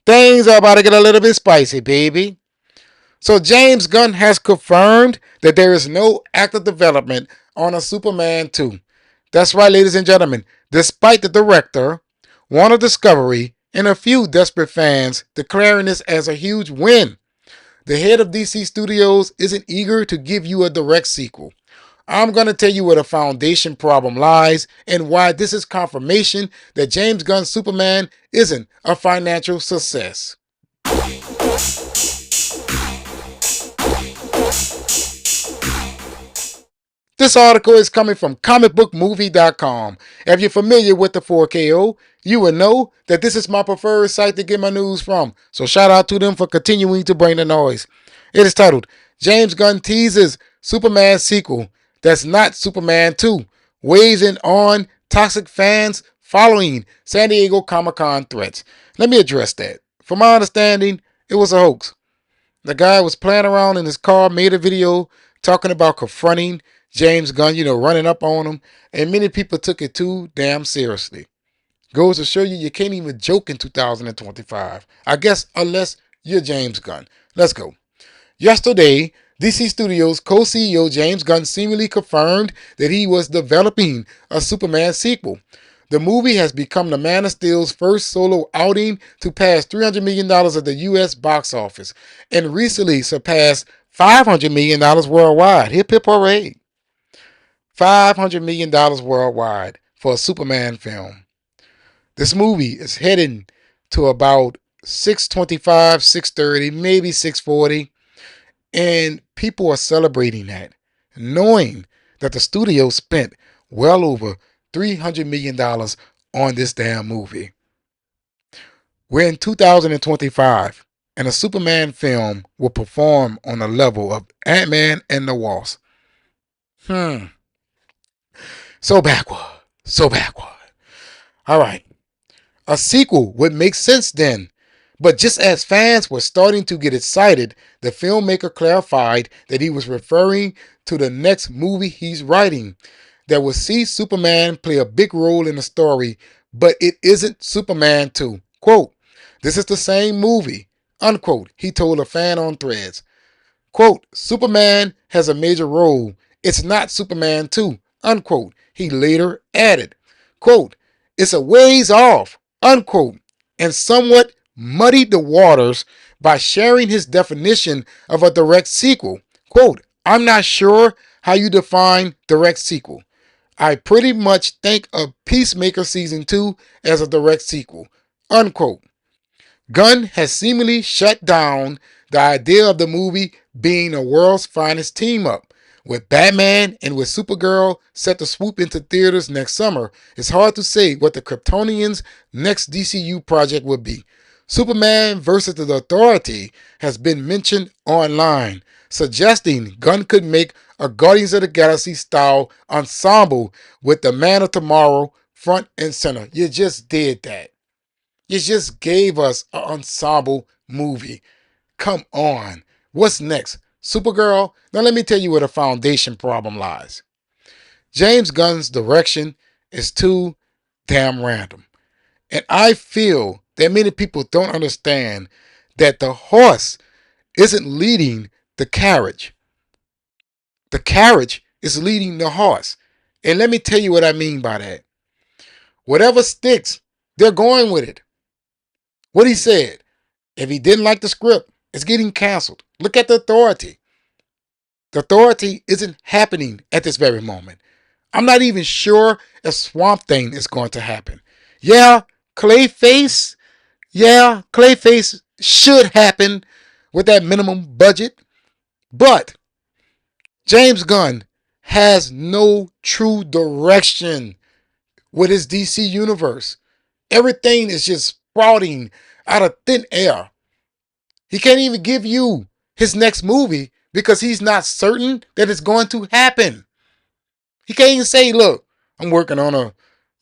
Things are about to get a little bit spicy, baby. So James Gunn has confirmed that there is no active development on a Superman 2. That's right, ladies and gentlemen. Despite the director, Warner Discovery, and a few desperate fans declaring this as a huge win, the head of DC Studios isn't eager to give you a direct sequel. I'm going to tell you where the foundation problem lies and why this is confirmation that James Gunn's Superman isn't a financial success. This article is coming from comicbookmovie.com. If you're familiar with the 4KO, you will know that this is my preferred site to get my news from. So shout out to them for continuing to bring the noise. It is titled, James Gunn teases Superman sequel that's not Superman 2. Weighs in on toxic fans following San Diego Comic-Con threats. Let me address that. From my understanding, it was a hoax. The guy was playing around in his car, made a video talking about confronting James Gunn, running up on him, and many people took it too damn seriously. Goes to show you you can't even joke in 2025. I guess unless you're James Gunn. Let's go. Yesterday, DC Studios co-CEO James Gunn seemingly confirmed that he was developing a Superman sequel. The movie has become the Man of Steel's first solo outing to pass $300 million at the U.S. box office and recently surpassed $500 million worldwide. Hip hip hooray. $500 million worldwide for a Superman film. This movie is heading to about 625, 630, maybe 640. And people are celebrating that, knowing that the studio spent well over $300 million on this damn movie. We're in 2025, and a Superman film will perform on the level of Ant-Man and the Wasp. So backward. So backward. All right. A sequel would make sense then. But just as fans were starting to get excited, the filmmaker clarified that he was referring to the next movie he's writing that will see Superman play a big role in the story, but it isn't Superman 2. Quote, this is the same movie, unquote, he told a fan on Threads. Quote, Superman has a major role. It's not Superman 2, unquote. He later added, quote, it's a ways off, unquote, and somewhat muddied the waters by sharing his definition of a direct sequel. Quote, I'm not sure how you define direct sequel. I pretty much think of Peacemaker Season 2 as a direct sequel, unquote. Gunn has seemingly shut down the idea of the movie being the world's finest team-up. With Batman and with Supergirl set to swoop into theaters next summer, it's hard to say what the Kryptonians' next DCU project will be. Superman vs. the Authority has been mentioned online, suggesting Gunn could make a Guardians of the Galaxy style ensemble with the Man of Tomorrow front and center. You just did that. You just gave us an ensemble movie. Come on. What's next? Supergirl? Now let me tell you where the foundation problem lies. James Gunn's direction is too damn random. And I feel that many people don't understand that the horse isn't leading the carriage. The carriage is leading the horse. And let me tell you what I mean by that. Whatever sticks, they're going with it. What he said, if he didn't like the script, it's getting canceled. Look at the Authority. The Authority isn't happening at this very moment. I'm not even sure if Swamp Thing is going to happen. Yeah, Clayface should happen with that minimum budget. But James Gunn has no true direction with his DC universe. Everything is just sprouting out of thin air. He can't even give you his next movie because he's not certain that it's going to happen. He can't even say, look, I'm working on a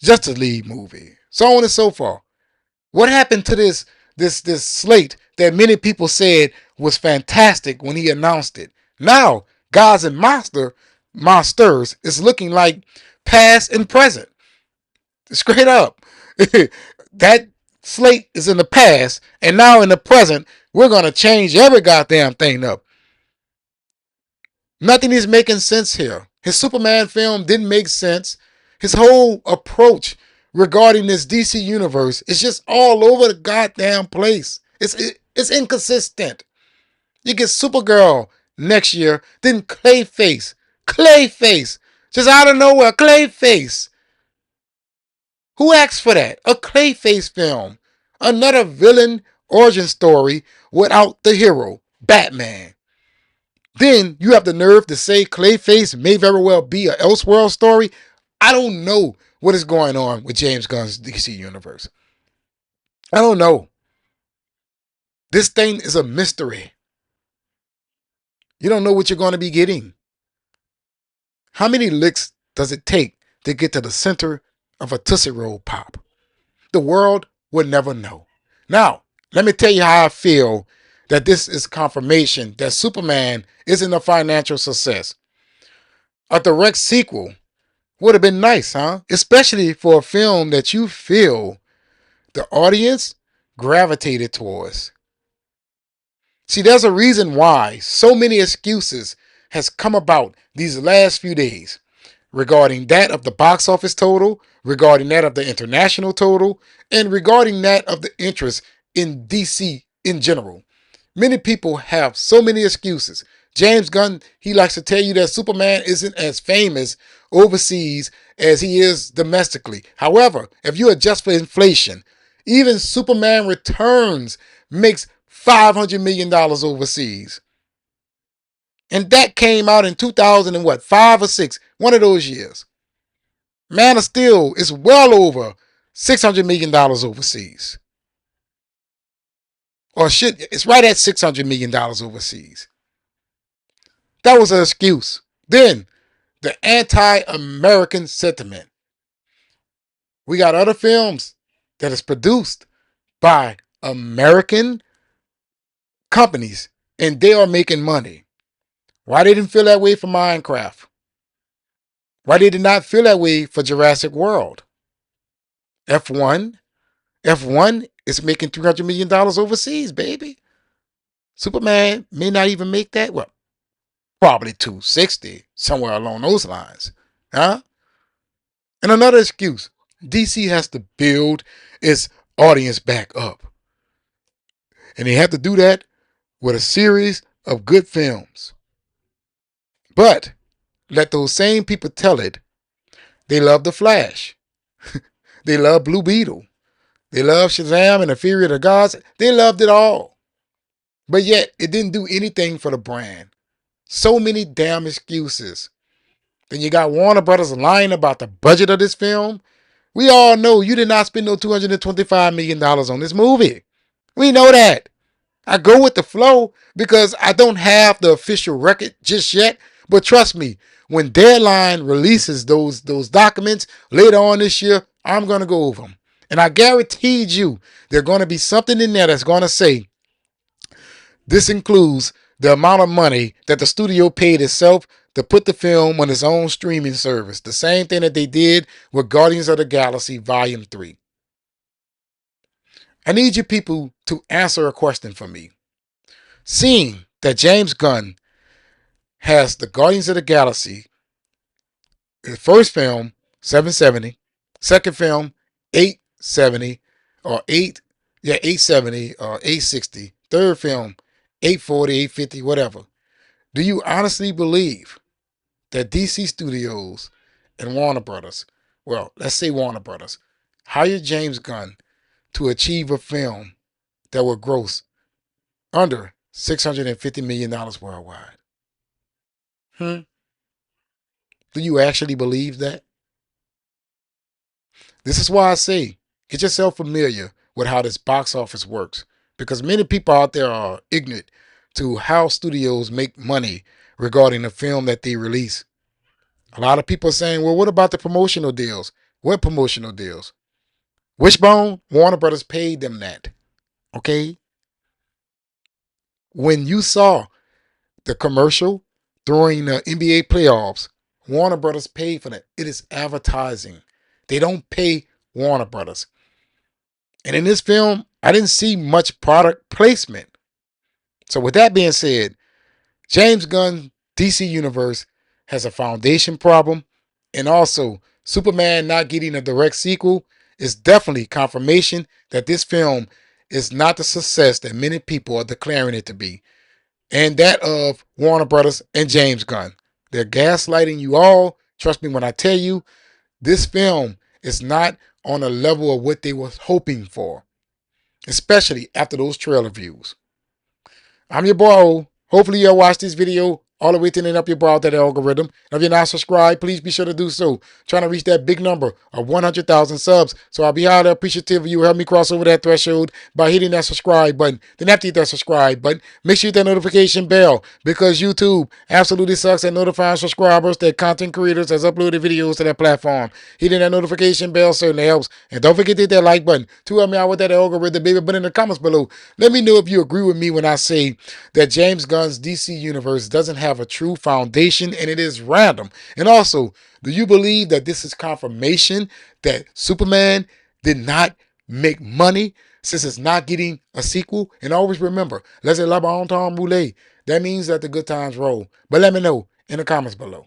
Justice League movie. So on and so forth. What happened to this slate that many people said was fantastic when he announced it? Now, Gods and Monsters is looking like past and present. Straight up. that slate is in the past, and now in the present, we're going to change every goddamn thing up. Nothing is making sense here. His Superman film didn't make sense. His whole approach regarding this DC universe is just all over the goddamn place. It's inconsistent. You get Supergirl next year, then Clayface, just out of nowhere, Clayface. Who asked for that? A Clayface film, another villain origin story without the hero, Batman. Then you have the nerve to say Clayface may very well be an Elseworld story. I don't know what is going on with James Gunn's DC universe. I don't know. This thing is a mystery. You don't know what you're going to be getting. How many licks does it take to get to the center of a Tootsie Roll Pop? The world would never know. Now, let me tell you how I feel that this is confirmation that Superman isn't a financial success. A direct sequel would have been nice, huh? Especially for a film that you feel the audience gravitated towards. See, there's a reason why so many excuses has come about these last few days regarding that of the box office total, regarding that of the international total, and regarding that of the interest in DC in general. Many people have so many excuses. James Gunn, he likes to tell you that Superman isn't as famous overseas as he is domestically. However, if you adjust for inflation, even Superman Returns makes $500 million overseas. And that came out in 2000 and what, 5 or 6, one of those years. Man of Steel is well over $600 million overseas. Or shit, it's right at $600 million overseas. That was an excuse. Then, the anti-American sentiment. We got other films that is produced by American companies, and they are making money. Why they didn't feel that way for Minecraft? Why they did not feel that way for Jurassic World? F1? F1 is making $300 million overseas, baby. Superman may not even make that. Well, probably 260, somewhere along those lines. Huh? And another excuse. DC has to build its audience back up. And they have to do that with a series of good films. But let those same people tell it. They love The Flash. They love Blue Beetle. They love Shazam and the Fury of the Gods. They loved it all. But yet, it didn't do anything for the brand. So many damn excuses. Then you got Warner Brothers lying about the budget of this film. We all know you did not spend no $225 million on this movie. We know that. I go with the flow because I don't have the official record just yet. But trust me, when Deadline releases those documents later on this year, I'm going to go over them. And I guaranteed you there's going to be something in there that's going to say this includes the amount of money that the studio paid itself to put the film on its own streaming service. The same thing that they did with Guardians of the Galaxy Volume 3. I need you people to answer a question for me. Seeing that James Gunn has the Guardians of the Galaxy, his first film, 770, second film, 870, or 870 or 860, third film, 840, 850, whatever. Do you honestly believe that DC Studios and Warner Brothers, well, let's say Warner Brothers, hired James Gunn to achieve a film that would gross under $650 million worldwide? Do you actually believe that? This is why I say, get yourself familiar with how this box office works, because many people out there are ignorant to how studios make money regarding the film that they release. A lot of people are saying, well, what about the promotional deals? What promotional deals? Wishbone, Warner Brothers paid them that. Okay? When you saw the commercial during the NBA playoffs, Warner Brothers paid for that. It is advertising. They don't pay Warner Brothers. And in this film, I didn't see much product placement. So with that being said, James Gunn DC Universe has a foundation problem, and also Superman not getting a direct sequel is definitely confirmation that this film is not the success that many people are declaring it to be, and that of Warner Brothers and James Gunn. They're gaslighting you all. Trust me when I tell you, this film is not on a level of what they were hoping for, especially after those trailer views. I'm your boy O. Hopefully you'll watch this video all the way to the end up your brow to the algorithm. And if you're not subscribed, please be sure to do so. Trying to reach that big number of 100,000 subs. So I'll be highly appreciative of you help me cross over that threshold by hitting that subscribe button. Then after you hit that subscribe button, make sure you hit that notification bell because YouTube absolutely sucks at notifying subscribers that content creators has uploaded videos to that platform. Hitting that notification bell certainly helps. And don't forget to hit that like button to help me out with that algorithm, baby. But in the comments below, let me know if you agree with me when I say that James Gunn's DC Universe doesn't have a true foundation and it is random. And also, do you believe that this is confirmation that Superman did not make money since it's not getting a sequel? And always remember, laissez la bon temps rouler. That means that the good times roll. But let me know in the comments below.